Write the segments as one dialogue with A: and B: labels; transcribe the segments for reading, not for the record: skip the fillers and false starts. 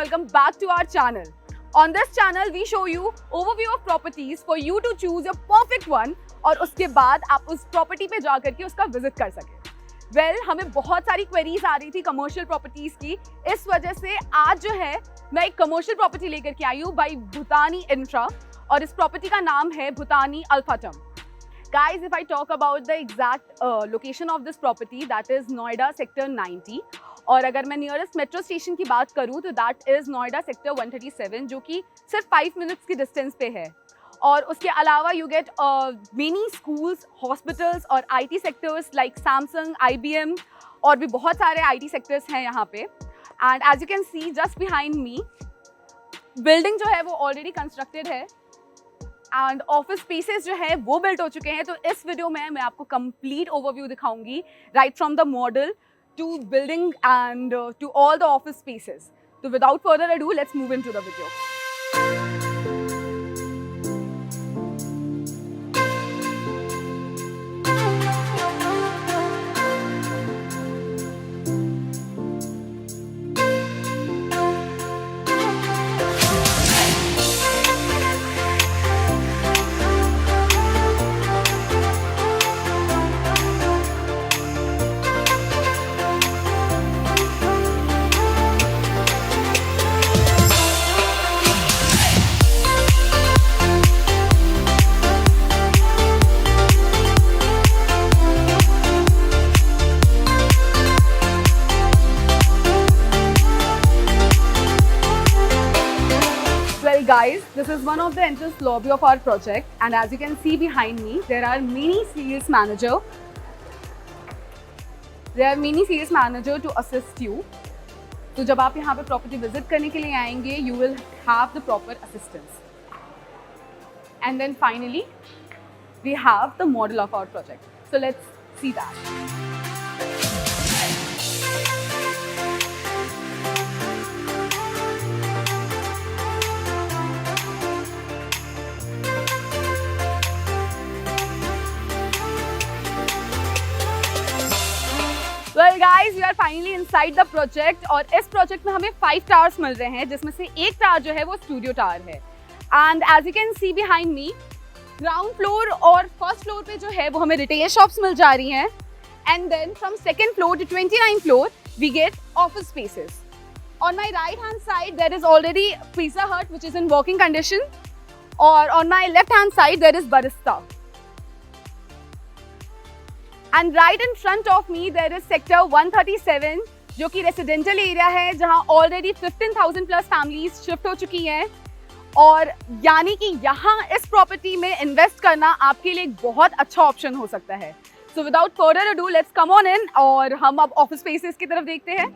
A: welcome back to our channel. On this channel, we show you overview of properties for you to choose your perfect one और उसके बाद आप उस property पे जा करके उसका विजिट कर सकें। हमें बहुत सारी क्वेरीज आ रही थी कमर्शियल प्रॉपर्टीज की, इस वजह से आज जो है मैं एक कमर्शियल प्रॉपर्टी लेकर के आई हूँ बाई भूतानी इंफ्रा और इस प्रॉपर्टी का नाम है भूतानी अल्फाटम। Guys, if I talk about the exact location of this property, that is Noida sector 90 और अगर मैं नियरेस्ट मेट्रो स्टेशन की बात करूँ तो दैट इज़ नोएडा सेक्टर 137 जो कि सिर्फ 5 मिनट्स की डिस्टेंस पे है। और उसके अलावा you get many schools, hospitals और IT sectors like Samsung, IBM और भी बहुत सारे आईटी सेक्टर्स हैं यहाँ पे। And as you can see just behind me building जो है वो ऑलरेडी कंस्ट्रक्टेड है एंड ऑफिस स्पेसेस जो है वो बिल्ट हो चुके हैं। तो इस वीडियो में मैं आपको कंप्लीट ओवरव्यू दिखाऊंगी right from the model to building and to all the office spaces. तो without further ado let's move into the video. Guys, this is one of the entrance lobby of our project and as you can see behind me there are many sales manager to assist you. तो जब आप यहाँ पे property visit करने के लिए आएंगे you will have the proper assistance. And then finally we have the model of our project. So let's see that. Well guys, we are finally inside the project और इस प्रोजेक्ट में हमें 5 towers मिल रहे हैं जिसमें से एक टावर जो है वो स्टूडियो टावर है। And as you can see behind me ground floor और फर्स्ट फ्लोर पे जो है वो हमें रिटेल शॉप्स मिल जा रही हैं and then from second floor to 29th floor we get office spaces. On my right hand side there is already Pizza Hut which is in working condition और on my left hand side there is Barista. And right in front of me there is sector 137 जो कि residential area है जहां already 15,000 plus families shift हो चुकी हैं और यानी कि यहाँ इस प्रॉपर्टी में इन्वेस्ट करना आपके लिए एक बहुत अच्छा ऑप्शन हो सकता है। So without further ado let's come on in और हम अब ऑफिस स्पेसेस की तरफ देखते हैं।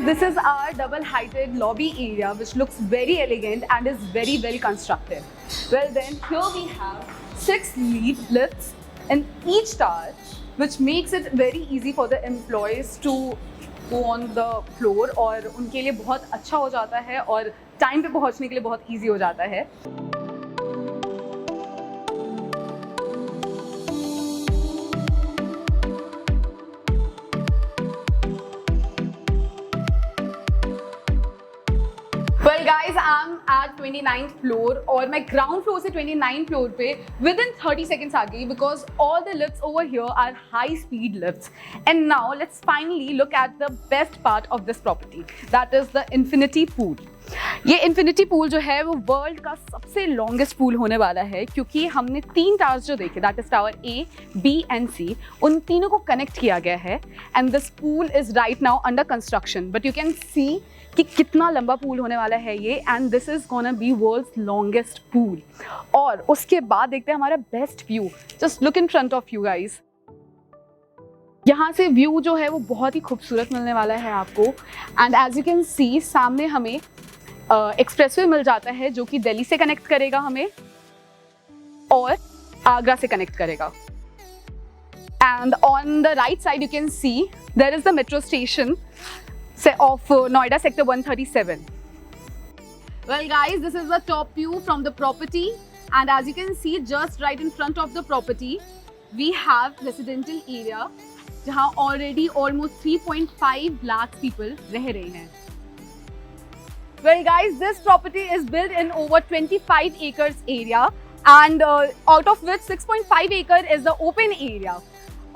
A: This is our double-heighted lobby area which looks very elegant and is very well constructed. Well then, here we have 6 lifts in each tower which makes it very easy for the employees to go on the floor और उनके लिए बहुत अच्छा हो जाता है और time पे पहुंचने के लिए बहुत easy हो जाता है। Well guys, I'm at 29th floor और मैं ground floor से 29th floor पे within 30 seconds आ गई because all the lifts over here are high speed lifts. And now let's finally look at the best part of this property, that is the infinity pool. ये infinity pool जो है वो world का सबसे longest pool होने वाला है क्योंकि हमने 3 टावर्स जो देखे that is tower A, B and C उन तीनों को कनेक्ट किया गया है and this pool is right now under construction but you can see कि कितना लंबा पूल होने वाला है ये and this is gonna be world's longest pool. और उसके बाद देखते हैं हमारा best view. Just look in front of you guys. यहाँ से व्यू जो है वो बहुत ही खूबसूरत मिलने वाला है आपको। And as you can see सामने हमें एक्सप्रेसवे मिल जाता है जो कि दिल्ली से कनेक्ट करेगा हमें और आगरा से कनेक्ट करेगा। And on the right side you can see there is the metro station of Noida sector 137. Well guys, this is the top view from the property, and as you can see just right in front of the property we have residential area जहाँ already almost 3.5 lakh people रह रहे हैं। Well guys, this property is built in over 25 acres area, and out of which 6.5 acre is the open area.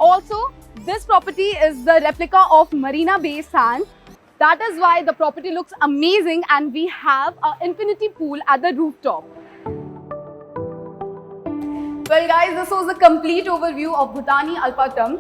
A: Also this property is the replica of Marina Bay Sands. That is why the property looks amazing, and we have an infinity pool at the rooftop. Well guys, this was a complete overview of Bhutani Alpatam.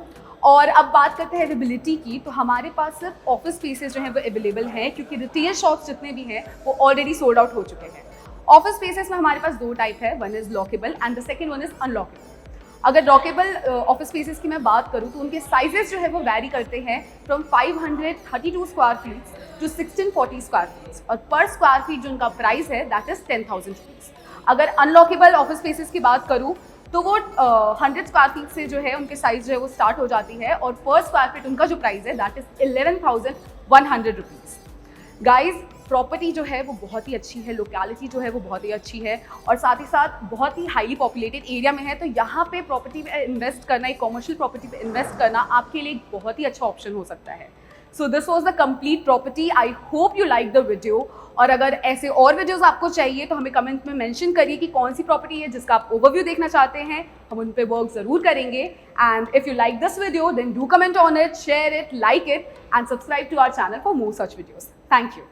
A: और अब बात करते हैं availability की, तो हमारे पास सिर्फ office spaces जो हैं वो अवेलेबल हैं, क्योंकि रिटेल शॉप्स जितने भी हैं वो ऑलरेडी सोल्ड आउट हो चुके हैं। ऑफिस स्पेसेस में हमारे पास दो टाइप है, one is lockable and the second one is unlockable. अगर लॉकेबल ऑफिस स्पेसेस की मैं बात करूँ तो उनके साइजेस जो है वो वैरी करते हैं from 532 square feet to 1640 square feet, और पर स्क्वायर फीट जो उनका प्राइस है दैट इज 10,000 रुपीज़। अगर अनलॉकेबल ऑफिस स्पेसेस की बात करूँ तो वो 100 स्क्वायर फीट से जो है उनके साइज जो है वो स्टार्ट हो जाती है, और पर स्क्वायर फीट उनका जो प्राइस है that is 11,100 rupees. Guys property जो है वो बहुत ही अच्छी है, लोकेलिटी जो है वो बहुत ही अच्छी है, और साथ ही साथ बहुत ही हाईली पॉपुलेटेड एरिया में है, तो यहाँ पे प्रॉपर्टी पे इन्वेस्ट करना, एक कॉमर्शियल प्रॉपर्टी पे इन्वेस्ट करना आपके लिए एक बहुत ही अच्छा ऑप्शन हो सकता है। So this was the complete property. I hope you like the video, और अगर ऐसे और वीडियोस आपको चाहिए तो हमें कमेंट में मेंशन करिए कि कौन सी प्रॉपर्टी है जिसका आप ओवरव्यू देखना चाहते हैं, हम उन पे वर्क ज़रूर करेंगे। And if you like this video then do comment on it, share it, like it and subscribe to our channel for more such videos. Thank you.